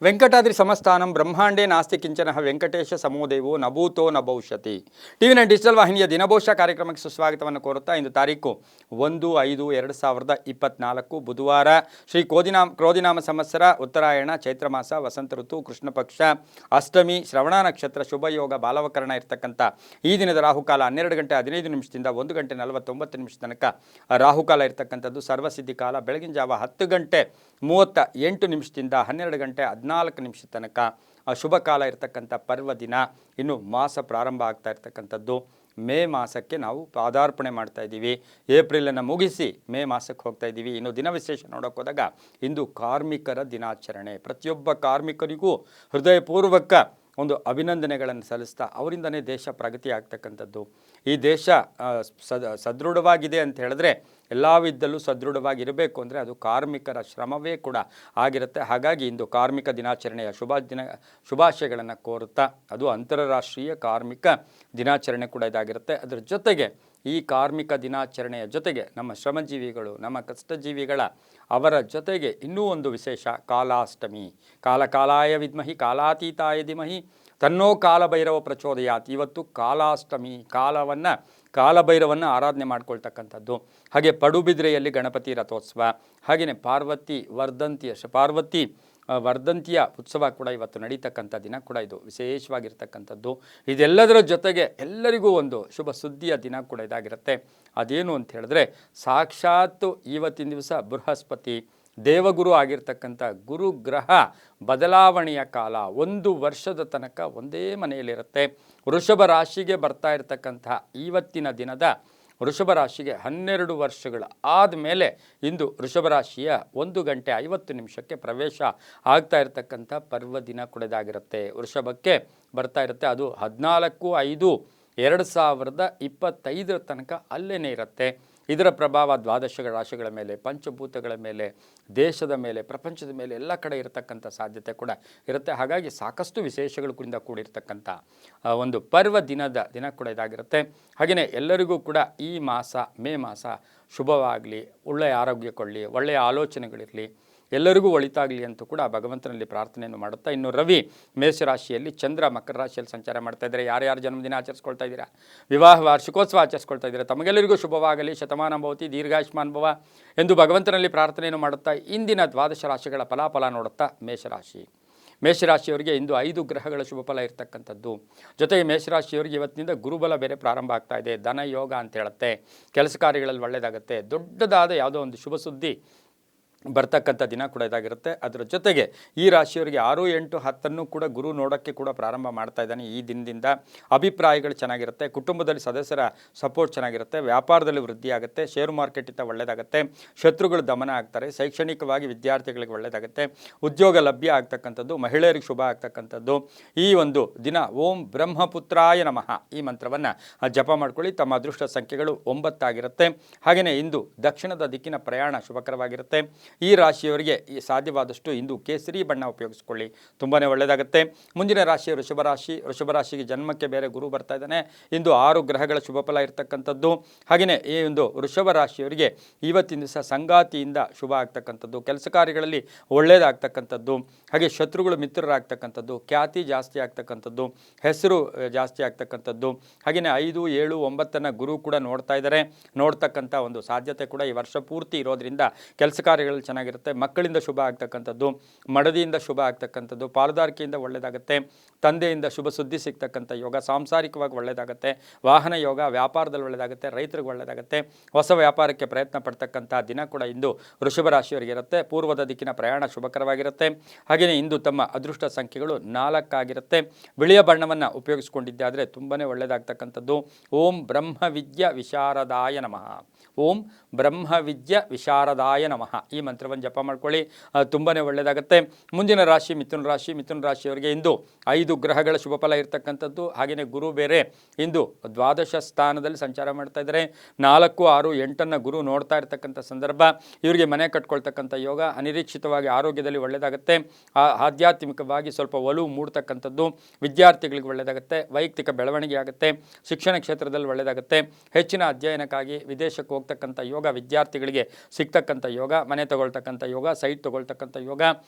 ವೆಂಕಟಾದ್ರಿ ಸಮಸ್ಥಾನಂ ಬ್ರಹ್ಮಾಂಡೇ ನಾಸ್ತಿ ಕಿಂಚನಃ ವೆಂಕಟೇಶ ಸಮೋದೇವೋ ನಭೂತೋ ನ ಭವಿಷ್ಯತಿ. TV nine digital ವಾಹಿನಿಯ ದಿನಭೋಷ ಕಾರ್ಯಕ್ರಮಕ್ಕೆ ಸುಸ್ವಾಗತವನ್ನು ಕೋರುತ್ತಾ ಇಂದು ತಾರೀಕು 1/5/2024 ಬುಧವಾರ ಶ್ರೀ ಕ್ರೋಧಿನಾಮ ಸಂವತ್ಸರ ಉತ್ತರಾಯಣ ಚೈತ್ರ ಮಾಸ ವಸಂತ ಋತು ಕೃಷ್ಣ ಪಕ್ಷ ಅಷ್ಟಮಿ ಶ್ರವಣ ನಕ್ಷತ್ರ ಶುಭಯೋಗ ಬಾಲವಕರಣ ಇರತಕ್ಕಂಥ ಈ ದಿನದ ರಾಹುಕಾಲ 12 ಗಂಟೆ 15 ನಿಮಿಷದಿಂದ 1 ಗಂಟೆ 49 ನಿಮಿಷ ತನಕ ರಾಹುಕಾಲ ಇರತಕ್ಕಂಥದ್ದು. ಸರ್ವಸಿದ್ಧಿ ಕಾಲ ಬೆಳಗಿನ ಜಾವ 10 ಗಂಟೆ 38 ನಿಮಿಷದಿಂದ 12 ಗಂಟೆ 14 ನಿಮಿಷ ತನಕ ಶುಭ ಕಾಲ ಇರತಕ್ಕಂಥ ಪರ್ವ ದಿನ. ಇನ್ನು ಮಾಸ ಪ್ರಾರಂಭ ಆಗ್ತಾ ಇರ್ತಕ್ಕಂಥದ್ದು ಮೇ ಮಾಸಕ್ಕೆ ನಾವು ಪಾದಾರ್ಪಣೆ ಮಾಡ್ತಾ ಇದ್ದೀವಿ. ಏಪ್ರಿಲನ್ನು ಮುಗಿಸಿ ಮೇ ಮಾಸಕ್ಕೆ ಹೋಗ್ತಾ ಇದ್ದೀವಿ. ಇನ್ನು ದಿನ ವಿಶೇಷ ನೋಡೋಕೆ ಹೋದಾಗ ಇಂದು ಕಾರ್ಮಿಕರ ದಿನಾಚರಣೆ. ಪ್ರತಿಯೊಬ್ಬ ಕಾರ್ಮಿಕರಿಗೂ ಹೃದಯಪೂರ್ವಕ ಒಂದು ಅಭಿನಂದನೆಗಳನ್ನು ಸಲ್ಲಿಸ್ತಾ ಅವರಿಂದನೇ ದೇಶ ಪ್ರಗತಿ ಆಗ್ತಕ್ಕಂಥದ್ದು. ಈ ದೇಶ ಸದೃಢವಾಗಿದೆ ಅಂತ ಹೇಳಿದ್ರೆ ಎಲ್ಲ ವಿಧದಲ್ಲೂ ಸದೃಢವಾಗಿರಬೇಕು ಅಂದರೆ ಅದು ಕಾರ್ಮಿಕರ ಶ್ರಮವೇ ಕೂಡ ಆಗಿರುತ್ತೆ. ಹಾಗಾಗಿ ಇಂದು ಕಾರ್ಮಿಕ ದಿನಾಚರಣೆಯ ಶುಭಾಶಯಗಳನ್ನು ಕೋರುತ್ತಾ ಅದು ಅಂತಾರಾಷ್ಟ್ರೀಯ ಕಾರ್ಮಿಕ ದಿನಾಚರಣೆ ಕೂಡ ಇದಾಗಿರುತ್ತೆ. ಅದರ ಜೊತೆಗೆ ಈ ಕಾರ್ಮಿಕ ದಿನಾಚರಣೆಯ ಜೊತೆಗೆ ನಮ್ಮ ಶ್ರಮಜೀವಿಗಳು ನಮ್ಮ ಕಷ್ಟಜೀವಿಗಳ ಅವರ ಜೊತೆಗೆ ಇನ್ನೂ ಒಂದು ವಿಶೇಷ ಕಾಲಾಷ್ಟಮಿ. ಕಾಲಾಯ ವಿದ್ಮಹಿ ಕಾಲಾತೀತಾಯ ಧೀಮಹಿ ತನ್ನೋ ಕಾಲಭೈರವ ಪ್ರಚೋದಯಾತ್. ಇವತ್ತು ಕಾಲಾಷ್ಟಮಿ, ಕಾಲಭೈರವನ್ನು ಆರಾಧನೆ ಮಾಡ್ಕೊಳ್ತಕ್ಕಂಥದ್ದು. ಹಾಗೆ ಪಡುಬಿದ್ರೆಯಲ್ಲಿ ಗಣಪತಿ ರಥೋತ್ಸವ, ಹಾಗೆಯೇ ಪಾರ್ವತಿ ವರ್ಧಂತಿಯ ಉತ್ಸವ ಕೂಡ ಇವತ್ತು ನಡೀತಕ್ಕಂಥ ದಿನ ಕೂಡ ಇದು ವಿಶೇಷವಾಗಿರ್ತಕ್ಕಂಥದ್ದು. ಇದೆಲ್ಲದರ ಜೊತೆಗೆ ಎಲ್ಲರಿಗೂ ಒಂದು ಶುಭ ಸುದ್ದಿಯ ದಿನ ಕೂಡ ಇದಾಗಿರುತ್ತೆ. ಅದೇನು ಅಂತ ಹೇಳಿದ್ರೆ ಸಾಕ್ಷಾತ್ತು ಇವತ್ತಿನ ದಿವಸ ಬೃಹಸ್ಪತಿ ದೇವಗುರು ಆಗಿರ್ತಕ್ಕಂಥ ಗುರುಗ್ರಹ ಬದಲಾವಣೆಯ ಕಾಲ. 1 ವರ್ಷದ ತನಕ ಒಂದೇ ಮನೆಯಲ್ಲಿರುತ್ತೆ. ವೃಷಭ ರಾಶಿಗೆ ಬರ್ತಾ ಇರತಕ್ಕಂಥ ಇವತ್ತಿನ ದಿನದ ವೃಷಭ ರಾಶಿಗೆ 12 ವರ್ಷಗಳ ಆದಮೇಲೆ ಇಂದು ವೃಷಭ ರಾಶಿಯ 1 ಗಂಟೆ 50 ನಿಮಿಷಕ್ಕೆ ಪ್ರವೇಶ ಆಗ್ತಾ ಇರತಕ್ಕಂಥ ಪರ್ವ ದಿನ ಕೂಡದಾಗಿರುತ್ತೆ. ವೃಷಭಕ್ಕೆ ಬರ್ತಾ ಇರುತ್ತೆ. ಅದು 14/5/2025 ತನಕ ಅಲ್ಲೇ ಇರುತ್ತೆ. ಇದರ ಪ್ರಭಾವ ದ್ವಾದಶ ರಾಶಿಗಳ ಮೇಲೆ, ಪಂಚಭೂತಗಳ ಮೇಲೆ, ದೇಶದ ಮೇಲೆ, ಪ್ರಪಂಚದ ಮೇಲೆ ಎಲ್ಲ ಕಡೆ ಇರತಕ್ಕಂಥ ಸಾಧ್ಯತೆ ಕೂಡ ಇರುತ್ತೆ. ಹಾಗಾಗಿ ಸಾಕಷ್ಟು ವಿಶೇಷಗಳು ಕೂಡ ಕೂಡಿರ್ತಕ್ಕಂಥ ಒಂದು ಪರ್ವ ದಿನ ಕೂಡ ಇದಾಗಿರುತ್ತೆ. ಹಾಗೆಯೇ ಎಲ್ಲರಿಗೂ ಕೂಡ ಈ ಮಾಸ ಮೇ ಮಾಸ ಶುಭವಾಗಲಿ, ಒಳ್ಳೆಯ ಆರೋಗ್ಯ ಕೊಡಲಿ, ಒಳ್ಳೆಯ ಆಲೋಚನೆಗಳಿರಲಿ, ಎಲ್ಲರಿಗೂ ಒಳಿತಾಗಲಿ ಅಂತೂ ಕೂಡ ಭಗವಂತನಲ್ಲಿ ಪ್ರಾರ್ಥನೆಯನ್ನು ಮಾಡುತ್ತಾ ಇನ್ನು ರವಿ ಮೇಷರಾಶಿಯಲ್ಲಿ, ಚಂದ್ರ ಮಕರ ರಾಶಿಯಲ್ಲಿ ಸಂಚಾರ ಮಾಡ್ತಾ ಇದ್ದಾರೆ. ಯಾರ್ಯಾರು ಜನ್ಮದಿನ ಆಚರಿಸ್ಕೊಳ್ತಾ ಇದ್ದೀರಾ, ವಿವಾಹ ವಾರ್ಷಿಕೋತ್ಸವ ಆಚರಿಸ್ಕೊಳ್ತಾ ಇದ್ದೀರಾ, ತಮಗೆಲ್ಲರಿಗೂ ಶುಭವಾಗಲಿ, ಶತಮಾನ ಭವತಿ, ದೀರ್ಘಾಯುಷ್ಮಾನ್ ಭವ ಎಂದು ಭಗವಂತನಲ್ಲಿ ಪ್ರಾರ್ಥನೆಯನ್ನು ಮಾಡುತ್ತಾ ಇಂದಿನ ದ್ವಾದಶ ರಾಶಿಗಳ ಫಲಾಫಲ ನೋಡುತ್ತಾ ಮೇಷರಾಶಿಯವರಿಗೆ ಇಂದು 5 ಗ್ರಹಗಳ ಶುಭ ಫಲ ಇರತಕ್ಕಂಥದ್ದು. ಜೊತೆಗೆ ಮೇಷರಾಶಿಯವರಿಗೆ ಇವತ್ತಿನಿಂದ ಗುರುಬಲ ಬೇರೆ ಪ್ರಾರಂಭ ಆಗ್ತಾ ಇದೆ. ಧನ ಯೋಗ ಅಂತ ಹೇಳುತ್ತೆ. ಕೆಲಸ ಕಾರ್ಯಗಳಲ್ಲಿ ಒಳ್ಳೆಯದಾಗುತ್ತೆ. ದೊಡ್ಡದಾದ ಯಾವುದೋ ಒಂದು ಶುಭ ಸುದ್ದಿ ಬರ್ತಕ್ಕಂಥ ದಿನ ಕೂಡ ಇದಾಗಿರುತ್ತೆ. ಅದರ ಜೊತೆಗೆ ಈ ರಾಶಿಯವರಿಗೆ 6, 8, 10 ಕೂಡ ಗುರು ನೋಡೋಕ್ಕೆ ಕೂಡ ಪ್ರಾರಂಭ ಮಾಡ್ತಾ ಇದ್ದಾನೆ. ಈ ದಿನದಿಂದ ಅಭಿಪ್ರಾಯಗಳು ಚೆನ್ನಾಗಿರುತ್ತೆ. ಕುಟುಂಬದಲ್ಲಿ ಸದಸ್ಯರ ಸಪೋರ್ಟ್ ಚೆನ್ನಾಗಿರುತ್ತೆ. ವ್ಯಾಪಾರದಲ್ಲಿ ವೃದ್ಧಿ ಆಗುತ್ತೆ. ಶೇರು ಮಾರ್ಕೆಟಿಂದ ಒಳ್ಳೆಯದಾಗುತ್ತೆ. ಶತ್ರುಗಳು ದಮನ ಆಗ್ತಾರೆ. ಶೈಕ್ಷಣಿಕವಾಗಿ ವಿದ್ಯಾರ್ಥಿಗಳಿಗೆ ಒಳ್ಳೆಯದಾಗುತ್ತೆ. ಉದ್ಯೋಗ ಲಭ್ಯ ಆಗ್ತಕ್ಕಂಥದ್ದು, ಮಹಿಳೆಯರಿಗೆ ಶುಭ ಆಗ್ತಕ್ಕಂಥದ್ದು. ಈ ಒಂದು ದಿನ ಓಂ ಬ್ರಹ್ಮಪುತ್ರಾಯ ನಮಃ ಈ ಮಂತ್ರವನ್ನು ಜಪ ಮಾಡ್ಕೊಳ್ಳಿ. ತಮ್ಮ ಅದೃಷ್ಟ ಸಂಖ್ಯೆಗಳು 9 ಆಗಿರುತ್ತೆ. ಹಾಗೆಯೇ ಇಂದು ದಕ್ಷಿಣದ ದಿಕ್ಕಿನ ಪ್ರಯಾಣ ಶುಭಕರವಾಗಿರುತ್ತೆ. ಈ ರಾಶಿಯವರಿಗೆ ಸಾಧ್ಯವಾದಷ್ಟು ಇಂದು ಕೇಸರಿ ಬಣ್ಣ ಉಪಯೋಗಿಸ್ಕೊಳ್ಳಿ, ತುಂಬಾ ಒಳ್ಳೆಯದಾಗುತ್ತೆ. ಮುಂದಿನ ರಾಶಿ ವೃಷಭ ರಾಶಿಗೆ ಜನ್ಮಕ್ಕೆ ಬೇರೆ ಗುರು ಬರ್ತಾ ಇದ್ದಾನೆ. ಇಂದು 6 ಗ್ರಹಗಳ ಶುಭ ಫಲ ಇರತಕ್ಕಂಥದ್ದು. ಹಾಗೆಯೇ ಈ ಒಂದು ವೃಷಭ ರಾಶಿಯವರಿಗೆ ಇವತ್ತಿನ ದಿವಸ ಸಂಗಾತಿಯಿಂದ ಶುಭ ಆಗ್ತಕ್ಕಂಥದ್ದು, ಕೆಲಸ ಕಾರ್ಯಗಳಲ್ಲಿ ಒಳ್ಳೆಯದಾಗ್ತಕ್ಕಂಥದ್ದು, ಹಾಗೆ ಶತ್ರುಗಳು ಮಿತ್ರರಾಗ್ತಕ್ಕಂಥದ್ದು, ಖ್ಯಾತಿ ಜಾಸ್ತಿ ಆಗ್ತಕ್ಕಂಥದ್ದು, ಹೆಸರು ಜಾಸ್ತಿ ಆಗ್ತಕ್ಕಂಥದ್ದು. ಹಾಗೆಯೇ 5, 7, 9 ಗುರು ಕೂಡ ನೋಡ್ತಕ್ಕಂಥ ಒಂದು ಸಾಧ್ಯತೆ ಕೂಡ ಈ ವರ್ಷ ಪೂರ್ತಿ ಇರೋದ್ರಿಂದ ಕೆಲಸ ಕಾರ್ಯಗಳಲ್ಲಿ ಚೆನ್ನಾಗಿರುತ್ತೆ. ಮಕ್ಕಳಿಂದ ಶುಭ ಆಗ್ತಕ್ಕಂಥದ್ದು, ಮಡದಿಯಿಂದ ಶುಭ ಆಗ್ತಕ್ಕಂಥದ್ದು, ಪಾಲುದಾರಿಕೆಯಿಂದ ಒಳ್ಳೆಯದಾಗುತ್ತೆ. ತಂದೆಯಿಂದ ಶುಭ ಸುದ್ದಿ ಸಿಗ್ತಕ್ಕಂಥ ಯೋಗ, ಸಾಂಸಾರಿಕವಾಗಿ ಒಳ್ಳೆಯದಾಗುತ್ತೆ. ವಾಹನ ಯೋಗ, ವ್ಯಾಪಾರದಲ್ಲಿ ಒಳ್ಳೆಯದಾಗುತ್ತೆ. ರೈತರಿಗೆ ಒಳ್ಳೆಯದಾಗುತ್ತೆ. ಹೊಸ ವ್ಯಾಪಾರಕ್ಕೆ ಪ್ರಯತ್ನ ಪಡ್ತಕ್ಕಂಥ ದಿನ ಕೂಡ ಇಂದು ವೃಷಭ ರಾಶಿಯವರಿಗೆ ಇರುತ್ತೆ. ಪೂರ್ವದ ದಿಕ್ಕಿನ ಪ್ರಯಾಣ ಶುಭಕರವಾಗಿರುತ್ತೆ. ಹಾಗೆಯೇ ಇಂದು ತಮ್ಮ ಅದೃಷ್ಟ ಸಂಖ್ಯೆಗಳು 4 ಆಗಿರುತ್ತೆ. ಬಿಳಿಯ ಬಣ್ಣವನ್ನು ಉಪಯೋಗಿಸಿಕೊಂಡಿದ್ದಾದರೆ ತುಂಬಾ ಒಳ್ಳೆಯದಾಗ್ತಕ್ಕಂಥದ್ದು. ಓಂ ಬ್ರಹ್ಮವಿದ್ಯ ವಿಶಾರದಾಯ ನಮಃ. ಓಂ ಬ್ರಹ್ಮವಿದ್ಯ ವಿಶಾರದಾಯ ನಮಃ ಈ ಮಂತ್ರವನ್ನು ಜಪ ಮಾಡ್ಕೊಳ್ಳಿ, ತುಂಬಾ ಒಳ್ಳೆಯದಾಗುತ್ತೆ. ಮುಂದಿನ ರಾಶಿ ಮಿಥುನ ರಾಶಿಯವರಿಗೆ ಇಂದು 5 ಗ್ರಹಗಳ ಶುಭ ಫಲ ಇರತಕ್ಕಂಥದ್ದು. ಹಾಗೆಯೇ ಗುರು ಬೇರೆ ಇಂದು ದ್ವಾದಶ ಸ್ಥಾನದಲ್ಲಿ ಸಂಚಾರ ಮಾಡ್ತಾ ಇದ್ದಾರೆ. 4, 6, 8 ಗುರು ನೋಡ್ತಾ ಇರ್ತಕ್ಕಂಥ ಸಂದರ್ಭ. ಇವರಿಗೆ ಮನೆ ಕಟ್ಕೊಳ್ತಕ್ಕಂಥ ಯೋಗ, ಅನಿರೀಕ್ಷಿತವಾಗಿ ಆರೋಗ್ಯದಲ್ಲಿ ಒಳ್ಳೆಯದಾಗುತ್ತೆ. ಆಧ್ಯಾತ್ಮಿಕವಾಗಿ ಸ್ವಲ್ಪ ಒಲವು ಮೂಡ್ತಕ್ಕಂಥದ್ದು, ವಿದ್ಯಾರ್ಥಿಗಳಿಗೆ ಒಳ್ಳೆಯದಾಗುತ್ತೆ. ವೈಯಕ್ತಿಕ ಬೆಳವಣಿಗೆ ಆಗುತ್ತೆ. ಶಿಕ್ಷಣ ಕ್ಷೇತ್ರದಲ್ಲಿ ಒಳ್ಳೆಯದಾಗುತ್ತೆ. ಹೆಚ್ಚಿನ ಅಧ್ಯಯನಕ್ಕಾಗಿ ವಿದೇಶಕ್ಕೆ ಹೋಗ್ತಕ್ಕಂಥ ಯೋಗ ವಿದ್ಯಾರ್ಥಿಗಳಿಗೆ ಸಿಗ್ತಕ್ಕಂಥ ಯೋಗ. ಮನೆ ತಗೊಳ್ತಕ್ಕಂಥ ಯೋಗ, ಸೈಟ್ ತಗೊಳ್ತಕ್ಕಂಥ ಯೋಗ,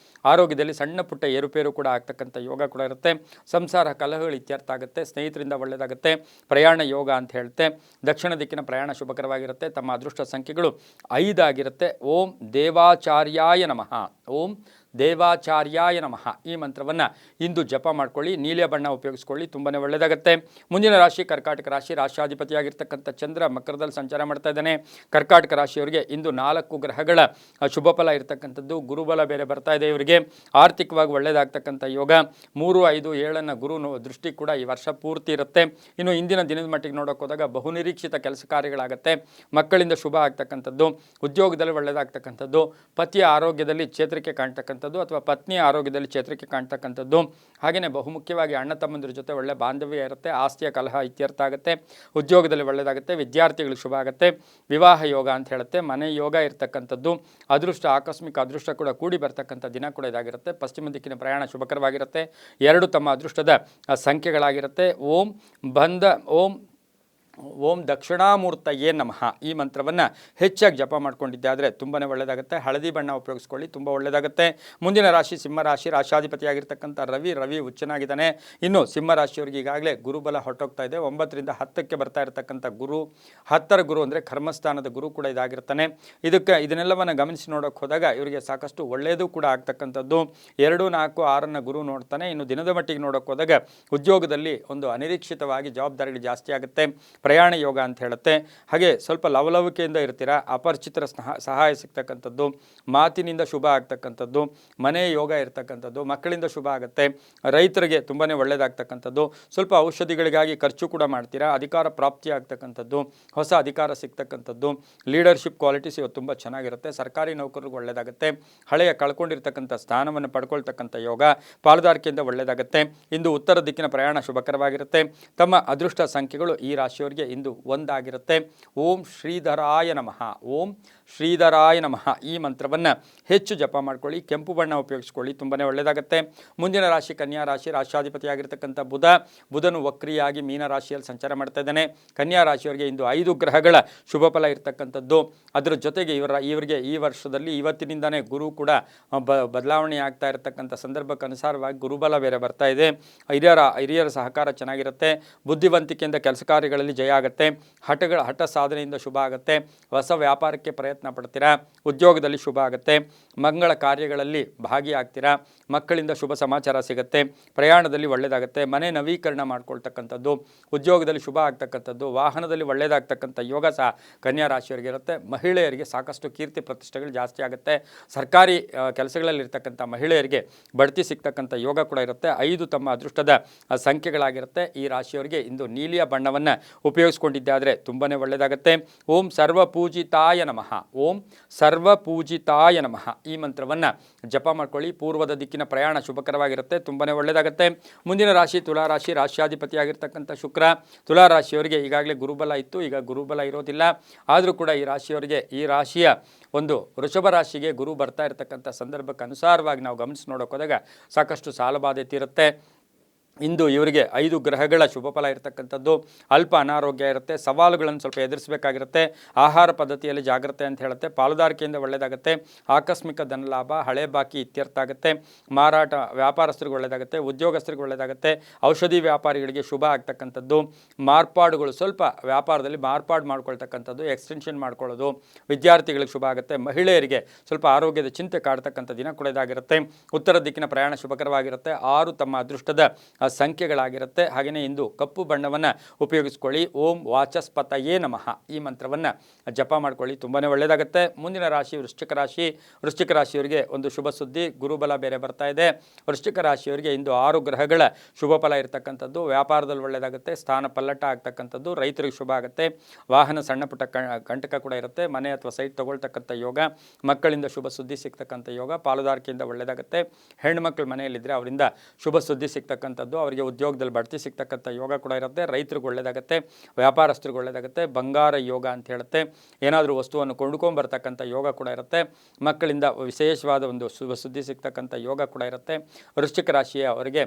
ಆರೋಗ್ಯದಲ್ಲಿ ಸಣ್ಣ ಪುಟ್ಟ ಏರುಪೇರು ಕೂಡ ಆಗ್ತಕ್ಕಂಥ ಯೋಗ ಕೂಡ ಇರುತ್ತೆ. ಸಂಸಾರ ಕಲಹಗಳು ಇತ್ಯರ್ಥ ಆಗುತ್ತೆ, ಸ್ನೇಹಿತರಿಂದ ಒಳ್ಳೆಯದಾಗುತ್ತೆ, ಪ್ರಯಾಣ ಯೋಗ ಅಂತ ಹೇಳುತ್ತೆ. ದಕ್ಷಿಣ ದಿಕ್ಕಿನ ಪ್ರಯಾಣ ಶುಭಕರವಾಗಿರುತ್ತೆ. ತಮ್ಮ ಅದೃಷ್ಟ ಸಂಖ್ಯೆಗಳು 5 ಆಗಿರುತ್ತೆ. ಓಂ ದೇವಾಚಾರ್ಯಾಯ ನಮಃ. ಓಂ ದೇವಾಚಾರ್ಯಾಯ ನಮಃ ಈ ಮಂತ್ರವನ್ನು ಇಂದು ಜಪ ಮಾಡ್ಕೊಳ್ಳಿ. ನೀಲಿಯ ಬಣ್ಣ ಉಪಯೋಗಿಸ್ಕೊಳ್ಳಿ, ತುಂಬಾ ಒಳ್ಳೆಯದಾಗುತ್ತೆ. ಮುಂದಿನ ರಾಶಿ ಕರ್ಕಾಟಕ ರಾಶಿ. ರಾಶಿಯಾಧಿಪತಿಯಾಗಿರ್ತಕ್ಕಂಥ ಚಂದ್ರ ಮಕರದಲ್ಲಿ ಸಂಚಾರ ಮಾಡ್ತಾ ಇದ್ದಾನೆ. ಕರ್ಕಾಟಕ ರಾಶಿಯವರಿಗೆ ಇಂದು 4 ಗ್ರಹಗಳ ಶುಭ ಫಲ ಇರತಕ್ಕಂಥದ್ದು. ಗುರುಬಲ ಬೇರೆ ಬರ್ತಾ ಇದೆ. ಇವರಿಗೆ ಆರ್ಥಿಕವಾಗಿ ಒಳ್ಳೆಯದಾಗ್ತಕ್ಕಂಥ ಯೋಗ. 3, 5, 7 ಗುರು ದೃಷ್ಟಿ ಕೂಡ ಈ ವರ್ಷ ಪೂರ್ತಿ ಇರುತ್ತೆ. ಇನ್ನು ಇಂದಿನ ದಿನದ ಮಟ್ಟಿಗೆ ನೋಡೋಕೆ ಹೋದಾಗ ಬಹುನಿರೀಕ್ಷಿತ ಕೆಲಸ ಕಾರ್ಯಗಳಾಗುತ್ತೆ. ಮಕ್ಕಳಿಂದ ಶುಭ ಆಗ್ತಕ್ಕಂಥದ್ದು, ಉದ್ಯೋಗದಲ್ಲಿ ಒಳ್ಳೆಯದಾಗ್ತಕ್ಕಂಥದ್ದು, ಪತಿಯ ಆರೋಗ್ಯದಲ್ಲಿ ಚೇತರಿಕೆ ಕಾಣ್ತಕ್ಕಂಥದ್ದು ಅಥವಾ ಪತ್ನಿಯ ಆರೋಗ್ಯದಲ್ಲಿ ಚೇತರಿಕೆ ಕಾಣ್ತಕ್ಕಂಥದ್ದು. ಹಾಗೆಯೇ ಬಹುಮುಖ್ಯವಾಗಿ ಅಣ್ಣ ತಮ್ಮಂದಿರ ಜೊತೆ ಒಳ್ಳೆ ಬಾಂಧವ್ಯ ಇರುತ್ತೆ. ಆಸ್ತಿಯ ಕಲಹ ಇತ್ಯರ್ಥ ಆಗುತ್ತೆ. ಉದ್ಯೋಗದಲ್ಲಿ ಒಳ್ಳೆಯದಾಗುತ್ತೆ. ವಿದ್ಯಾರ್ಥಿಗಳಿಗೆ ಶುಭ ಆಗುತ್ತೆ. ವಿವಾಹ ಯೋಗ ಅಂತ ಹೇಳುತ್ತೆ. ಮನೆ ಯೋಗ ಇರ್ತಕ್ಕಂಥದ್ದು. ಅದೃಷ್ಟ, ಆಕಸ್ಮಿಕ ಅದೃಷ್ಟ ಕೂಡ ಕೂಡಿ ಬರ್ತಕ್ಕಂಥ ದಿನ ಕೂಡ ಇದಾಗಿರುತ್ತೆ. ಪಶ್ಚಿಮ ದಿಕ್ಕಿನ ಪ್ರಯಾಣ ಶುಭಕರವಾಗಿರುತ್ತೆ. 2 ತಮ್ಮ ಅದೃಷ್ಟದ ಸಂಖ್ಯೆಗಳಾಗಿರುತ್ತೆ. ಓಂ ದಕ್ಷಿಣಾಮೂರ್ತಯೇ ನಮಃ ಈ ಮಂತ್ರವನ್ನು ಹೆಚ್ಚಾಗಿ ಜಪ ಮಾಡ್ಕೊಂಡಿದ್ದಾದರೆ ತುಂಬಾ ಒಳ್ಳೆಯದಾಗುತ್ತೆ. ಹಳದಿ ಬಣ್ಣ ಉಪಯೋಗಿಸ್ಕೊಳ್ಳಿ, ತುಂಬ ಒಳ್ಳೆಯದಾಗುತ್ತೆ. ಮುಂದಿನ ರಾಶಿ ಸಿಂಹರಾಶಿ. ರಾಶಿಯಾಧಿಪತಿಯಾಗಿರ್ತಕ್ಕಂಥ ರವಿ ಉಚ್ಚನಾಗಿದ್ದಾನೆ. ಇನ್ನು ಸಿಂಹರಾಶಿಯವರಿಗೆ ಈಗಾಗಲೇ ಗುರುಬಲ ಹೊರಟೋಗ್ತಾ ಇದೆ. 9ರಿಂದ 10ಕ್ಕೆ ಬರ್ತಾ ಇರತಕ್ಕಂಥ ಗುರು, 10ರ ಗುರು ಅಂದರೆ ಕರ್ಮಸ್ಥಾನದ ಗುರು ಕೂಡ ಇದಾಗಿರ್ತಾನೆ. ಇದನ್ನೆಲ್ಲವನ್ನು ಗಮನಿಸಿ ನೋಡೋಕೆ ಹೋದಾಗ ಇವರಿಗೆ ಸಾಕಷ್ಟು ಒಳ್ಳೆಯದು ಕೂಡ ಆಗ್ತಕ್ಕಂಥದ್ದು. 2, 4, 6ನ ಗುರು ನೋಡ್ತಾನೆ. ಇನ್ನು ದಿನದ ಮಟ್ಟಿಗೆ ನೋಡೋಕೆ ಹೋದಾಗ ಉದ್ಯೋಗದಲ್ಲಿ ಒಂದು ಅನಿರೀಕ್ಷಿತವಾಗಿ ಜವಾಬ್ದಾರಿಗಳು ಜಾಸ್ತಿ ಆಗುತ್ತೆ. ಪ್ರಯಾಣ ಯೋಗ ಅಂತ ಹೇಳುತ್ತೆ. ಹಾಗೆ ಸ್ವಲ್ಪ ಲವಲವಿಕೆಯಿಂದ ಇರ್ತೀರಾ. ಅಪರಿಚಿತರ ಸಹಾಯ ಸಿಗ್ತಕ್ಕಂಥದ್ದು, ಮಾತಿನಿಂದ ಶುಭ ಆಗ್ತಕ್ಕಂಥದ್ದು, ಮನೆ ಯೋಗ ಇರ್ತಕ್ಕಂಥದ್ದು, ಮಕ್ಕಳಿಂದ ಶುಭ ಆಗುತ್ತೆ. ರೈತರಿಗೆ ತುಂಬಾ ಒಳ್ಳೆಯದಾಗ್ತಕ್ಕಂಥದ್ದು. ಸ್ವಲ್ಪ ಔಷಧಿಗಳಿಗಾಗಿ ಖರ್ಚು ಕೂಡ ಮಾಡ್ತೀರಾ. ಅಧಿಕಾರ ಪ್ರಾಪ್ತಿ ಆಗ್ತಕ್ಕಂಥದ್ದು, ಹೊಸ ಅಧಿಕಾರ ಸಿಗ್ತಕ್ಕಂಥದ್ದು, ಲೀಡರ್ಶಿಪ್ ಕ್ವಾಲಿಟೀಸ್ ಇವತ್ತು ತುಂಬ ಚೆನ್ನಾಗಿರುತ್ತೆ. ಸರ್ಕಾರಿ ನೌಕರರಿಗೆ ಒಳ್ಳೆಯದಾಗುತ್ತೆ. ಹಳೆಯ ಕಳ್ಕೊಂಡಿರ್ತಕ್ಕಂಥ ಸ್ಥಾನವನ್ನು ಪಡ್ಕೊಳ್ತಕ್ಕಂಥ ಯೋಗ, ಪಾಲುದಾರಿಕೆಯಿಂದ ಒಳ್ಳೆಯದಾಗುತ್ತೆ. ಇಂದು ಉತ್ತರ ದಿಕ್ಕಿನ ಪ್ರಯಾಣ ಶುಭಕರವಾಗಿರುತ್ತೆ. ತಮ್ಮ ಅದೃಷ್ಟ ಸಂಖ್ಯೆಗಳು ಈ ರಾಶಿಯವರಿಗೆ ಇಂದು 1 ಆಗಿರುತ್ತೆ. ಓಂ ಶ್ರೀಧರಾಯ ನಮಃ. ಓಂ ಶ್ರೀಧರಾಯ ನಮಃ ಈ ಮಂತ್ರವನ್ನು ಹೆಚ್ಚು ಜಪ ಮಾಡ್ಕೊಳ್ಳಿ. ಕೆಂಪು ಬಣ್ಣ ಉಪಯೋಗಿಸ್ಕೊಳ್ಳಿ, ತುಂಬಾ ಒಳ್ಳೆಯದಾಗುತ್ತೆ. ಮುಂದಿನ ರಾಶಿ ಕನ್ಯಾ ರಾಶಿ. ರಾಶಿಯಾಧಿಪತಿಯಾಗಿರ್ತಕ್ಕಂಥ ಬುಧನು ವಕ್ರಿಯಾಗಿ ಮೀನ ರಾಶಿಯಲ್ಲಿ ಸಂಚಾರ ಮಾಡ್ತಾ ಇದ್ದಾನೆ. ಕನ್ಯಾ ರಾಶಿಯವರಿಗೆ ಇಂದು 5 ಗ್ರಹಗಳ ಶುಭ ಫಲ ಇರತಕ್ಕಂಥದ್ದು. ಅದರ ಜೊತೆಗೆ ಇವರಿಗೆ ಈ ವರ್ಷದಲ್ಲಿ ಇವತ್ತಿನಿಂದನೇ ಗುರು ಕೂಡ ಬದಲಾವಣೆ ಆಗ್ತಾ ಇರತಕ್ಕಂಥ ಸಂದರ್ಭಕ್ಕೆ ಅನುಸಾರವಾಗಿ ಗುರುಬಲ ಬೇರೆ ಬರ್ತಾ ಇದೆ. ಹಿರಿಯರ ಸಹಕಾರ ಚೆನ್ನಾಗಿರುತ್ತೆ. ಬುದ್ಧಿವಂತಿಕೆಯಿಂದ ಕೆಲಸ ಕಾರ್ಯಗಳಲ್ಲಿ ಜಯ ಆಗುತ್ತೆ. ಹಠ ಸಾಧನೆಯಿಂದ ಶುಭ ಆಗುತ್ತೆ. ಹೊಸ ವ್ಯಾಪಾರಕ್ಕೆ ಪ್ರಯತ್ನ ಪಡ್ತೀರಾ. ಉದ್ಯೋಗದಲ್ಲಿ ಶುಭ ಆಗುತ್ತೆ. ಮಂಗಳ ಕಾರ್ಯಗಳಲ್ಲಿ ಭಾಗಿಯಾಗ್ತೀರಾ. ಮಕ್ಕಳಿಂದ ಶುಭ ಸಮಾಚಾರ ಸಿಗುತ್ತೆ. ಪ್ರಯಾಣದಲ್ಲಿ ಒಳ್ಳೆಯದಾಗುತ್ತೆ. ಮನೆ ನವೀಕರಣ ಮಾಡ್ಕೊಳ್ತಕ್ಕಂಥದ್ದು, ಉದ್ಯೋಗದಲ್ಲಿ ಶುಭ ಆಗ್ತಕ್ಕಂಥದ್ದು, ವಾಹನದಲ್ಲಿ ಒಳ್ಳೆಯದಾಗ್ತಕ್ಕಂಥ ಯೋಗ ಸಹ ಕನ್ಯಾ ರಾಶಿಯವರಿಗೆ ಇರುತ್ತೆ. ಮಹಿಳೆಯರಿಗೆ ಸಾಕಷ್ಟು ಕೀರ್ತಿ ಪ್ರತಿಷ್ಠೆಗಳು ಜಾಸ್ತಿ ಆಗುತ್ತೆ. ಸರ್ಕಾರಿ ಕೆಲಸಗಳಲ್ಲಿರ್ತಕ್ಕಂಥ ಮಹಿಳೆಯರಿಗೆ ಬಡ್ತಿ ಸಿಗ್ತಕ್ಕಂಥ ಯೋಗ ಕೂಡ ಇರುತ್ತೆ. 5 ತಮ್ಮ ಅದೃಷ್ಟದ ಸಂಖ್ಯೆಗಳಾಗಿರುತ್ತೆ. ಈ ರಾಶಿಯವರಿಗೆ ಇಂದು ನೀಲಿಯ ಬಣ್ಣವನ್ನು ಉಪಯೋಗಿಸ್ಕೊಂಡಿದ್ದಾದರೆ ತುಂಬಾ ಒಳ್ಳೆಯದಾಗುತ್ತೆ. ಓಂ ಸರ್ವಪೂಜಿತಾಯ ನಮಃ. ಓಂ ಸರ್ವಪೂಜಿತಾಯ ನಮಃ ಈ ಮಂತ್ರವನ್ನು ಜಪ ಮಾಡ್ಕೊಳ್ಳಿ. ಪೂರ್ವದ ದಿಕ್ಕಿನ ಪ್ರಯಾಣ ಶುಭಕರವಾಗಿರುತ್ತೆ. ತುಂಬಾ ಒಳ್ಳೆಯದಾಗುತ್ತೆ. ಮುಂದಿನ ರಾಶಿ ತುಲಾರಾಶಿ. ರಾಶಿಯಾಧಿಪತಿಯಾಗಿರ್ತಕ್ಕಂಥ ಶುಕ್ರ. ತುಲಾರಾಶಿಯವರಿಗೆ ಈಗಾಗಲೇ ಗುರುಬಲ ಇತ್ತು, ಈಗ ಗುರುಬಲ ಇರೋದಿಲ್ಲ. ಆದರೂ ಕೂಡ ಈ ರಾಶಿಯ ಒಂದು ವೃಷಭ ರಾಶಿಗೆ ಗುರು ಬರ್ತಾ ಇರತಕ್ಕಂಥ ಸಂದರ್ಭಕ್ಕೆ ಅನುಸಾರವಾಗಿ ನಾವು ಗಮನಿಸಿ ನೋಡೋಕೆ ಹೋದಾಗ ಸಾಕಷ್ಟು ಸಾಲಬಾಧೆ ತೀರುತ್ತೆ. ಇಂದು ಇವರಿಗೆ 5 ಗ್ರಹಗಳ ಶುಭ ಫಲ ಇರತಕ್ಕಂಥದ್ದು. ಅಲ್ಪ ಅನಾರೋಗ್ಯ ಇರುತ್ತೆ. ಸವಾಲುಗಳನ್ನು ಸ್ವಲ್ಪ ಎದುರಿಸಬೇಕಾಗಿರುತ್ತೆ. ಆಹಾರ ಪದ್ಧತಿಯಲ್ಲಿ ಜಾಗ್ರತೆ ಅಂತ ಹೇಳುತ್ತೆ. ಪಾಲುದಾರಿಕೆಯಿಂದ ಒಳ್ಳೆಯದಾಗುತ್ತೆ. ಆಕಸ್ಮಿಕ ಧನಲಾಭ, ಹಳೆ ಬಾಕಿ ಇತ್ಯರ್ಥ ಆಗುತ್ತೆ. ಮಾರಾಟ ವ್ಯಾಪಾರಸ್ಥರಿಗೆ ಒಳ್ಳೆಯದಾಗುತ್ತೆ. ಉದ್ಯೋಗಸ್ಥರಿಗೆ ಒಳ್ಳೆಯದಾಗುತ್ತೆ. ಔಷಧಿ ವ್ಯಾಪಾರಿಗಳಿಗೆ ಶುಭ ಆಗ್ತಕ್ಕಂಥದ್ದು. ಮಾರ್ಪಾಡುಗಳು ಸ್ವಲ್ಪ ವ್ಯಾಪಾರದಲ್ಲಿ ಮಾರ್ಪಾಡು ಮಾಡ್ಕೊಳ್ತಕ್ಕಂಥದ್ದು, ಎಕ್ಸ್ಟೆನ್ಷನ್ ಮಾಡ್ಕೊಳ್ಳೋದು ವಿದ್ಯಾರ್ಥಿಗಳಿಗೆ ಶುಭ ಆಗುತ್ತೆ. ಮಹಿಳೆಯರಿಗೆ ಸ್ವಲ್ಪ ಆರೋಗ್ಯದ ಚಿಂತೆ ಕಾಡ್ತಕ್ಕಂಥ ದಿನ ಕೂಡ ಇದಾಗಿರುತ್ತೆ. ಉತ್ತರ ದಿಕ್ಕಿನ ಪ್ರಯಾಣ ಶುಭಕರವಾಗಿರುತ್ತೆ. 6 ತಮ್ಮ ಅದೃಷ್ಟದ ಸಂಖ್ಯೆಗಳಾಗಿರುತ್ತೆ. ಹಾಗೆಯೇ ಇಂದು ಕಪ್ಪು ಬಣ್ಣವನ್ನು ಉಪಯೋಗಿಸ್ಕೊಳ್ಳಿ. ಓಂ ವಾಚಸ್ಪತಯೇ ನಮಃ ಈ ಮಂತ್ರವನ್ನು ಜಪ ಮಾಡ್ಕೊಳ್ಳಿ, ತುಂಬಾ ಒಳ್ಳೆಯದಾಗುತ್ತೆ. ಮುಂದಿನ ರಾಶಿ ವೃಶ್ಚಿಕ ರಾಶಿ. ವೃಶ್ಚಿಕ ರಾಶಿಯವರಿಗೆ ಒಂದು ಶುಭ ಸುದ್ದಿ, ಗುರುಬಲ ಬೇರೆ ಬರ್ತಾ ಇದೆ. ವೃಶ್ಚಿಕ ರಾಶಿಯವರಿಗೆ ಇಂದು 6 ಗ್ರಹಗಳ ಶುಭ ಫಲ ಇರತಕ್ಕಂಥದ್ದು. ವ್ಯಾಪಾರದಲ್ಲಿ ಒಳ್ಳೆಯದಾಗುತ್ತೆ. ಸ್ಥಾನ ಪಲ್ಲಟ ಆಗ್ತಕ್ಕಂಥದ್ದು. ರೈತರಿಗೆ ಶುಭ ಆಗುತ್ತೆ. ವಾಹನ ಸಣ್ಣ ಪುಟ್ಟ ಕಂಟಕ ಕೂಡ ಇರುತ್ತೆ. ಮನೆ ಅಥವಾ ಸೈಟ್ ತಗೊಳ್ತಕ್ಕಂಥ ಯೋಗ. ಮಕ್ಕಳಿಂದ ಶುಭ ಸುದ್ದಿ ಸಿಗ್ತಕ್ಕಂಥ ಯೋಗ. ಪಾಲುದಾರಿಕೆಯಿಂದ ಒಳ್ಳೆಯದಾಗುತ್ತೆ. ಹೆಣ್ಮಕ್ಳು ಮನೆಯಲ್ಲಿದ್ದರೆ ಅವರಿಂದ ಶುಭ ಸುದ್ದಿ ಸಿಗ್ತಕ್ಕಂಥದ್ದು. ಅವರಿಗೆ ಉದ್ಯೋಗದಲ್ಲಿ ಬಡ್ತಿ ಸಿಗ್ತಕ್ಕಂಥ ಯೋಗ ಕೂಡ ಇರುತ್ತೆ. ರೈತರಿಗೆ ಒಳ್ಳೆಯದಾಗುತ್ತೆ. ವ್ಯಾಪಾರಸ್ಥರಿಗೆ ಒಳ್ಳೆಯದಾಗುತ್ತೆ. ಬಂಗಾರ ಯೋಗ ಅಂತ ಹೇಳುತ್ತೆ. ಏನಾದರೂ ವಸ್ತುವನ್ನು ಕೊಂಡ್ಕೊಂಬರ್ತಕ್ಕಂಥ ಯೋಗ ಕೂಡ ಇರುತ್ತೆ. ಮಕ್ಕಳಿಂದ ವಿಶೇಷವಾದ ಒಂದು ಶುಭ ಸುದ್ದಿ ಸಿಗ್ತಕ್ಕಂಥ ಯೋಗ ಕೂಡ ಇರುತ್ತೆ. ವೃಶ್ಚಿಕ ರಾಶಿಯ ಅವರಿಗೆ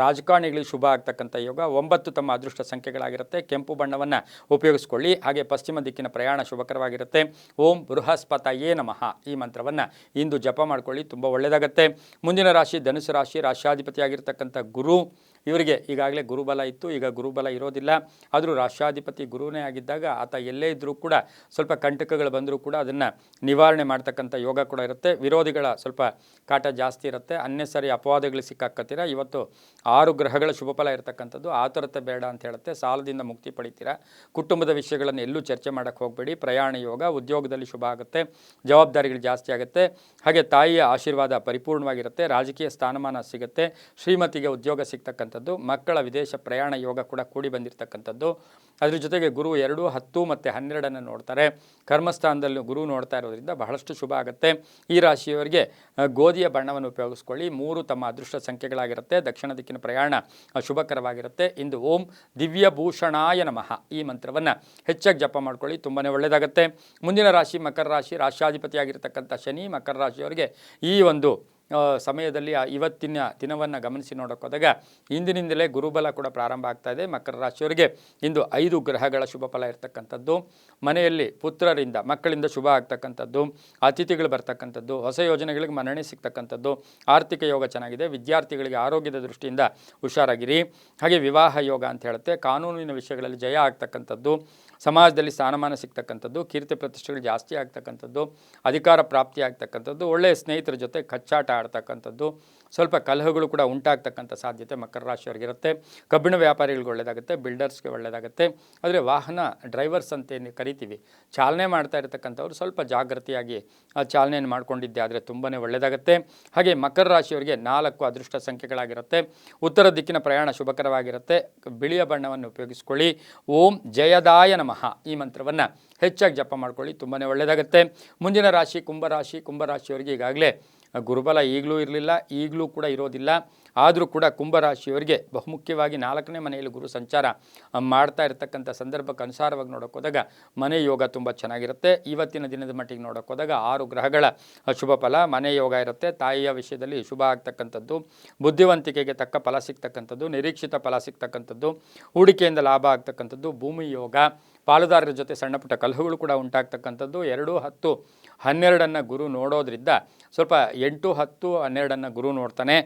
ರಾಜಕಾರಣಿಗಳಿಗೆ ಶುಭ ಆಗ್ತಕ್ಕಂಥ ಯೋಗ. 9 ತಮ್ಮ ಅದೃಷ್ಟ ಸಂಖ್ಯೆಗಳಾಗಿರುತ್ತೆ. ಕೆಂಪು ಬಣ್ಣವನ್ನು ಉಪಯೋಗಿಸ್ಕೊಳ್ಳಿ. ಹಾಗೆ ಪಶ್ಚಿಮ ದಿಕ್ಕಿನ ಪ್ರಯಾಣ ಶುಭಕರವಾಗಿರುತ್ತೆ. ಓಂ ಬೃಹಸ್ಪತಯೇ ನಮಃ ಈ ಮಂತ್ರವನ್ನು ಇಂದು ಜಪ ಮಾಡ್ಕೊಳ್ಳಿ, ತುಂಬ ಒಳ್ಳೆಯದಾಗತ್ತೆ. ಮುಂದಿನ ರಾಶಿ ಧನುಸು ರಾಶಿ. ರಾಶ್ಯಾಧಿಪತಿಯಾಗಿರ್ತಕ್ಕಂಥ ಗುರು, ಇವರಿಗೆ ಈಗಾಗಲೇ ಗುರುಬಲ ಇತ್ತು, ಈಗ ಗುರುಬಲ ಇರೋದಿಲ್ಲ. ಆದರೂ ರಾಷ್ಟ್ರಾಧಿಪತಿ ಗುರುವೇ ಆಗಿದ್ದಾಗ ಆತ ಎಲ್ಲೇ ಇದ್ದರೂ ಕೂಡ ಸ್ವಲ್ಪ ಕಂಟಕಗಳು ಬಂದರೂ ಕೂಡ ಅದನ್ನು ನಿವಾರಣೆ ಮಾಡ್ತಕ್ಕಂಥ ಯೋಗ ಕೂಡ ಇರುತ್ತೆ. ವಿರೋಧಿಗಳ ಸ್ವಲ್ಪ ಕಾಟ ಜಾಸ್ತಿ ಇರುತ್ತೆ. ಅನ್ನೆಸರಿ ಅಪವಾದಗಳು ಸಿಕ್ಕಾಕತ್ತೀರ. ಇವತ್ತು 6 ಗ್ರಹಗಳ ಶುಭಫಲ ಇರತಕ್ಕಂಥದ್ದು. ಆತುರತೆ ಬೇಡ ಅಂತ ಹೇಳುತ್ತೆ. ಸಾಲದಿಂದ ಮುಕ್ತಿ ಪಡಿತೀರಾ. ಕುಟುಂಬದ ವಿಷಯಗಳನ್ನು ಎಲ್ಲೂ ಚರ್ಚೆ ಮಾಡೋಕ್ಕೆ ಹೋಗಬೇಡಿ. ಪ್ರಯಾಣ ಯೋಗ, ಉದ್ಯೋಗದಲ್ಲಿ ಶುಭ ಆಗುತ್ತೆ. ಜವಾಬ್ದಾರಿಗಳು ಜಾಸ್ತಿ ಆಗುತ್ತೆ. ಹಾಗೆ ತಾಯಿಯ ಆಶೀರ್ವಾದ ಪರಿಪೂರ್ಣವಾಗಿರುತ್ತೆ. ರಾಜಕೀಯ ಸ್ಥಾನಮಾನ ಸಿಗುತ್ತೆ. ಶ್ರೀಮತಿಗೆ ಉದ್ಯೋಗ ಸಿಗ್ತಕ್ಕಂಥದ್ದು. ಮಕ್ಕಳ ವಿದೇಶ ಪ್ರಯಾಣ ಯೋಗ ಕೂಡ ಕೂಡಿ ಬಂದಿರತಕ್ಕಂಥದ್ದು. ಅದ್ರ ಜೊತೆಗೆ ಗುರು 2, 10 ಮತ್ತು 12 ನೋಡ್ತಾರೆ. ಕರ್ಮಸ್ಥಾನದಲ್ಲಿ ಗುರು ನೋಡ್ತಾ ಇರೋದ್ರಿಂದ ಬಹಳಷ್ಟು ಶುಭ ಆಗುತ್ತೆ. ಈ ರಾಶಿಯವರಿಗೆ ಗೋಧಿಯ ಬಣ್ಣವನ್ನು ಉಪಯೋಗಿಸ್ಕೊಳ್ಳಿ. 3 ತಮ್ಮ ಅದೃಷ್ಟ ಸಂಖ್ಯೆಗಳಾಗಿರುತ್ತೆ. ದಕ್ಷಿಣ ದಿಕ್ಕಿನ ಪ್ರಯಾಣ ಶುಭಕರವಾಗಿರುತ್ತೆ. ಇಂದು ಓಂ ದಿವ್ಯ ಭೂಷಣಾಯ ನಮಃ ಈ ಮಂತ್ರವನ್ನು ಹೆಚ್ಚಾಗಿ ಜಪ ಮಾಡ್ಕೊಳ್ಳಿ, ತುಂಬಾ ಒಳ್ಳೆಯದಾಗುತ್ತೆ. ಮುಂದಿನ ರಾಶಿ ಮಕರ ರಾಶಿ. ರಾಶ್ಯಾಧಿಪತಿಯಾಗಿರ್ತಕ್ಕಂಥ ಶನಿ ಮಕರ ರಾಶಿಯವರಿಗೆ ಈ ಒಂದು ಸಮಯದಲ್ಲಿ ಇವತ್ತಿನ ದಿನವನ್ನು ಗಮನಿಸಿ ನೋಡೋಕ್ಕೋದಾಗ ಇಂದಿನಿಂದಲೇ ಗುರುಬಲ ಕೂಡ ಪ್ರಾರಂಭ ಆಗ್ತಾ ಇದೆ. ಮಕರ ರಾಶಿಯವರಿಗೆ ಇಂದು 5 ಗ್ರಹಗಳ ಶುಭ ಫಲ ಇರತಕ್ಕಂಥದ್ದು. ಮನೆಯಲ್ಲಿ ಪುತ್ರರಿಂದ ಮಕ್ಕಳಿಂದ ಶುಭ ಆಗ್ತಕ್ಕಂಥದ್ದು, ಅತಿಥಿಗಳು ಬರ್ತಕ್ಕಂಥದ್ದು, ಹೊಸ ಯೋಜನೆಗಳಿಗೆ ಮನ್ನಣೆ ಸಿಗ್ತಕ್ಕಂಥದ್ದು, ಆರ್ಥಿಕ ಯೋಗ ಚೆನ್ನಾಗಿದೆ. ವಿದ್ಯಾರ್ಥಿಗಳಿಗೆ ಆರೋಗ್ಯದ ದೃಷ್ಟಿಯಿಂದ ಹುಷಾರಾಗಿರಿ. ಹಾಗೆ ವಿವಾಹ ಯೋಗ ಅಂತ ಹೇಳುತ್ತೆ. ಕಾನೂನಿನ ವಿಷಯಗಳಲ್ಲಿ ಜಯ ಆಗ್ತಕ್ಕಂಥದ್ದು, ಸಮಾಜದಲ್ಲಿ ಸ್ಥಾನಮಾನ ಸಿಗ್ತಕ್ಕಂಥದ್ದು, ಕೀರ್ತಿ ಪ್ರತಿಷ್ಠೆಗಳು ಜಾಸ್ತಿ ಆಗ್ತಕ್ಕಂಥದ್ದು, ಅಧಿಕಾರ ಪ್ರಾಪ್ತಿ ಆಗ್ತಕ್ಕಂಥದ್ದು, ಒಳ್ಳೆಯ ಸ್ನೇಹಿತರ ಜೊತೆ ಕಚ್ಚಾಟ ಆಡ್ತಕ್ಕಂಥದ್ದು, ಸ್ವಲ್ಪ ಕಲಹಗಳು ಕೂಡ ಉಂಟಾಗ್ತಕ್ಕಂಥ ಸಾಧ್ಯತೆ ಮಕರ ರಾಶಿಯವರಿಗಿರುತ್ತೆ. ಕಬ್ಬಿಣ ವ್ಯಾಪಾರಿಗಳಿಗೆ ಒಳ್ಳೆಯದಾಗುತ್ತೆ, ಬಿಲ್ಡರ್ಸ್ಗೆ ಒಳ್ಳೆಯದಾಗುತ್ತೆ. ಆದರೆ ವಾಹನ ಡ್ರೈವರ್ಸ್ ಅಂತೇನು ಕರಿತೀವಿ, ಚಾಲನೆ ಮಾಡ್ತಾ ಇರತಕ್ಕಂಥವ್ರು ಸ್ವಲ್ಪ ಜಾಗೃತಿಯಾಗಿ ಚಾಲನೆಯನ್ನು ಮಾಡ್ಕೊಂಡಿದ್ದೆ ಆದರೆ ತುಂಬಾ ಒಳ್ಳೆಯದಾಗುತ್ತೆ. ಹಾಗೆ ಮಕರ ರಾಶಿಯವರಿಗೆ 4 ಅದೃಷ್ಟ ಸಂಖ್ಯೆಗಳಾಗಿರುತ್ತೆ. ಉತ್ತರ ದಿಕ್ಕಿನ ಪ್ರಯಾಣ ಶುಭಕರವಾಗಿರುತ್ತೆ. ಬಿಳಿಯ ಬಣ್ಣವನ್ನು ಉಪಯೋಗಿಸ್ಕೊಳ್ಳಿ. ಓಂ ಜಯದಾಯ ನಮಃ ಈ ಮಂತ್ರವನ್ನು ಹೆಚ್ಚಾಗಿ ಜಪ ಮಾಡ್ಕೊಳ್ಳಿ, ತುಂಬಾ ಒಳ್ಳೆಯದಾಗುತ್ತೆ. ಮುಂದಿನ ರಾಶಿ ಕುಂಭರಾಶಿ. ಕುಂಭರಾಶಿಯವರಿಗೆ ಈಗಾಗಲೇ ಗುರುಬಲ ಈಗಲೂ ಇರಲಿಲ್ಲ, ಈಗಲೂ ಕೂಡ ಇರೋದಿಲ್ಲ. ಆದರೂ ಕೂಡ ಕುಂಭರಾಶಿಯವರಿಗೆ ಬಹುಮುಖ್ಯವಾಗಿ 4ನೇ ಮನೆಯಲ್ಲಿ ಗುರು ಸಂಚಾರ ಮಾಡ್ತಾ ಇರತಕ್ಕಂಥ ಸಂದರ್ಭಕ್ಕೆ ಅನುಸಾರವಾಗಿ ನೋಡೋಕೆ ಹೋದಾಗ ಮನೆ ಯೋಗ ತುಂಬ ಚೆನ್ನಾಗಿರುತ್ತೆ. ಇವತ್ತಿನ ದಿನದ ಮಟ್ಟಿಗೆ ನೋಡೋಕೆ ಹೋದಾಗ 6 ಗ್ರಹಗಳ ಶುಭ ಫಲ, ಮನೆ ಯೋಗ ಇರುತ್ತೆ. ತಾಯಿಯ ವಿಷಯದಲ್ಲಿ ಶುಭ ಆಗ್ತಕ್ಕಂಥದ್ದು, ಬುದ್ಧಿವಂತಿಕೆಗೆ ತಕ್ಕ ಫಲ ಸಿಗ್ತಕ್ಕಂಥದ್ದು, ನಿರೀಕ್ಷಿತ ಫಲ ಸಿಗ್ತಕ್ಕಂಥದ್ದು, ಹೂಡಿಕೆಯಿಂದ ಲಾಭ ಆಗ್ತಕ್ಕಂಥದ್ದು, ಭೂಮಿ ಯೋಗ, ಪಾಲುದಾರರ ಜೊತೆ ಸಣ್ಣ ಪುಟ್ಟ ಕಲಹಗಳು ಕೂಡ ಉಂಟಾಗ್ತಕ್ಕಂಥದ್ದು. 2, 10, 12 ಗುರು ನೋಡೋದ್ರಿಂದ ಸ್ವಲ್ಪ 8, 10, 12 ಗುರು ನೋಡ್ತಾನೆ.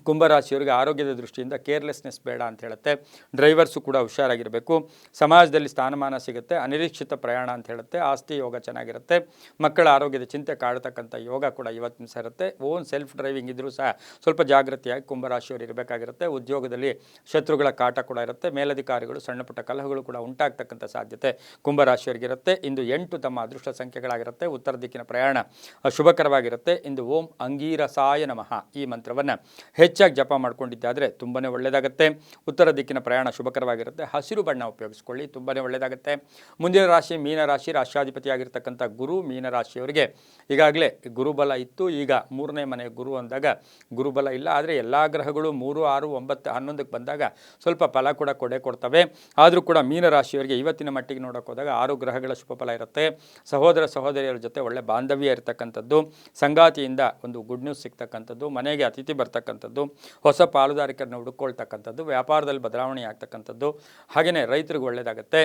ಕುಂಭರಾಶಿಯವರಿಗೆ ಆರೋಗ್ಯದ ದೃಷ್ಟಿಯಿಂದ ಕೇರ್ಲೆಸ್ನೆಸ್ ಬೇಡ ಅಂತ ಹೇಳುತ್ತೆ. ಡ್ರೈವರ್ಸು ಕೂಡ ಹುಷಾರಾಗಿರಬೇಕು. ಸಮಾಜದಲ್ಲಿ ಸ್ಥಾನಮಾನ ಸಿಗುತ್ತೆ. ಅನಿರೀಕ್ಷಿತ ಪ್ರಯಾಣ ಅಂತ ಹೇಳುತ್ತೆ. ಆಸ್ತಿ ಯೋಗ ಚೆನ್ನಾಗಿರುತ್ತೆ. ಮಕ್ಕಳ ಆರೋಗ್ಯದ ಚಿಂತೆ ಕಾಡ್ತಕ್ಕಂಥ ಯೋಗ ಕೂಡ ಇವತ್ತಿನ ಸಹ ಇರುತ್ತೆ. ಓನ್ ಸೆಲ್ಫ್ ಡ್ರೈವಿಂಗ್ ಇದ್ದರೂ ಸಹ ಸ್ವಲ್ಪ ಜಾಗೃತಿಯಾಗಿ ಕುಂಭರಾಶಿಯವರು ಇರಬೇಕಾಗಿರುತ್ತೆ. ಉದ್ಯೋಗದಲ್ಲಿ ಶತ್ರುಗಳ ಕಾಟ ಕೂಡ ಇರುತ್ತೆ. ಮೇಲಧಿಕಾರಿಗಳು ಸಣ್ಣ ಪುಟ್ಟ ಕಲಹಗಳು ಕೂಡ ಉಂಟಾಗ್ತಕ್ಕಂಥ ಸಾಧ್ಯತೆ ಕುಂಭರಾಶಿಯವರಿಗಿರುತ್ತೆ. ಇಂದು 8 ತಮ್ಮ ಅದೃಷ್ಟ ಸಂಖ್ಯೆಗಳಾಗಿರುತ್ತೆ. ಉತ್ತರ ದಿಕ್ಕಿನ ಪ್ರಯಾಣ ಶುಭಕರವಾಗಿರುತ್ತೆ. ಇಂದು ಓಂ ಅಂಗೀರಸಾಯ ನಮಃ ಈ ಮಂತ್ರವನ್ನು ಹೆಚ್ಚಾಗಿ ಜಪ ಮಾಡ್ಕೊಂಡಿದ್ದಾದರೆ ತುಂಬಾ ಒಳ್ಳೆಯದಾಗುತ್ತೆ. ಉತ್ತರ ದಿಕ್ಕಿನ ಪ್ರಯಾಣ ಶುಭಕರವಾಗಿರುತ್ತೆ. ಹಸಿರು ಬಣ್ಣ ಉಪಯೋಗಿಸ್ಕೊಳ್ಳಿ, ತುಂಬಾ ಒಳ್ಳೆಯದಾಗುತ್ತೆ. ಮುಂದಿನ ರಾಶಿ ಮೀನರಾಶಿ. ರಾಷ್ಟ್ರಾಧಿಪತಿಯಾಗಿರ್ತಕ್ಕಂಥ ಗುರು ಮೀನರಾಶಿಯವರಿಗೆ ಈಗಾಗಲೇ ಗುರುಬಲ ಇತ್ತು. ಈಗ 3ನೇ ಮನೆ ಗುರು ಅಂದಾಗ ಗುರುಬಲ ಇಲ್ಲ. ಆದರೆ ಎಲ್ಲ ಗ್ರಹಗಳು 3, 6, 9, 11ಕ್ಕೆ ಬಂದಾಗ ಸ್ವಲ್ಪ ಫಲ ಕೂಡ ಕೊಡ್ತವೆ. ಆದರೂ ಕೂಡ ಮೀನರಾಶಿಯವರಿಗೆ ಇವತ್ತಿನ ಮಟ್ಟಿಗೆ ನೋಡೋಕೆ ಹೋದಾಗ 6 ಗ್ರಹಗಳ ಶುಭ ಫಲ ಇರುತ್ತೆ. ಸಹೋದರ ಸಹೋದರಿಯರ ಜೊತೆ ಒಳ್ಳೆ ಬಾಂಧವ್ಯ ಇರತಕ್ಕಂಥದ್ದು, ಸಂಗಾತಿಯಿಂದ ಒಂದು ಗುಡ್ ನ್ಯೂಸ್ ಸಿಗ್ತಕ್ಕಂಥದ್ದು, ಮನೆಗೆ ಅತಿಥಿ ಬರ್ತಕ್ಕಂಥದ್ದು, ಹೊಸ ಪಾಲುದಾರಿಕರನ್ನು ಹುಡುಕೊಳ್ತಕ್ಕಂಥದ್ದು, ವ್ಯಾಪಾರದಲ್ಲಿ ಬದಲಾವಣೆ ಆಗ್ತಕ್ಕಂಥದ್ದು. ಹಾಗೆಯೇ ರೈತರಿಗೆ ಒಳ್ಳೆಯದಾಗುತ್ತೆ.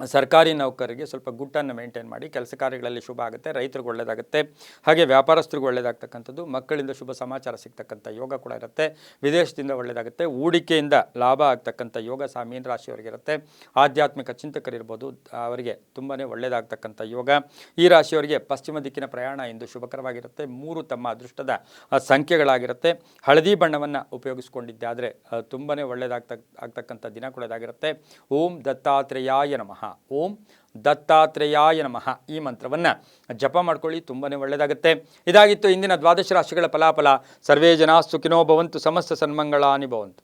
ಸರ್ಕಾರಿ ನೌಕರರಿಗೆ ಸ್ವಲ್ಪ ಗುಟ್ಟನ್ನು ಮೇಂಟೈನ್ ಮಾಡಿ, ಕೆಲಸ ಕಾರ್ಯಗಳಲ್ಲಿ ಶುಭ ಆಗುತ್ತೆ. ರೈತರಿಗೆ ಒಳ್ಳೆಯದಾಗುತ್ತೆ. ಹಾಗೆ ವ್ಯಾಪಾರಸ್ಥರಿಗೆ ಒಳ್ಳೆಯದಾಗ್ತಕ್ಕಂಥದ್ದು, ಮಕ್ಕಳಿಂದ ಶುಭ ಸಮಾಚಾರ ಸಿಗ್ತಕ್ಕಂಥ ಯೋಗ ಕೂಡ ಇರುತ್ತೆ. ವಿದೇಶದಿಂದ ಒಳ್ಳೆಯದಾಗುತ್ತೆ. ಹೂಡಿಕೆಯಿಂದ ಲಾಭ ಆಗ್ತಕ್ಕಂಥ ಯೋಗ ಸಹ ಮೀನ ರಾಶಿಯವರಿಗಿರುತ್ತೆ. ಆಧ್ಯಾತ್ಮಿಕ ಚಿಂತಕರಿರ್ಬೋದು, ಅವರಿಗೆ ತುಂಬಾ ಒಳ್ಳೆಯದಾಗ್ತಕ್ಕಂಥ ಯೋಗ. ಈ ರಾಶಿಯವರಿಗೆ ಪಶ್ಚಿಮ ದಿಕ್ಕಿನ ಪ್ರಯಾಣ ಇಂದು ಶುಭಕರವಾಗಿರುತ್ತೆ. 3 ತಮ್ಮ ಅದೃಷ್ಟದ ಸಂಖ್ಯೆಗಳಾಗಿರುತ್ತೆ. ಹಳದಿ ಬಣ್ಣವನ್ನು ಉಪಯೋಗಿಸ್ಕೊಂಡಿದ್ದಾದರೆ ತುಂಬಾ ಒಳ್ಳೆಯದಾಗ್ತಕ್ಕಂಥ ದಿನ ಕೂಡ ಇದಾಗಿರುತ್ತೆ. ಓಂ ದತ್ತಾತ್ರೇಯಾಯ ನಮಃ. ಓಂ ದತ್ತಾತ್ರೇಯಾಯ ನಮಃ ಈ ಮಂತ್ರವನ್ನು ಜಪ ಮಾಡ್ಕೊಳ್ಳಿ, ತುಂಬಾ ಒಳ್ಳೆಯದಾಗುತ್ತೆ. ಇದಾಗಿತ್ತು ಇಂದಿನ ದ್ವಾದಶ ರಾಶಿಗಳ ಫಲಾಫಲ. ಸರ್ವೇ ಜನ ಸುಖಿನೋ ಭವಂತು, ಸಮಸ್ತ ಸನ್ಮಂಗಳಾನಿ ಭವಂತು.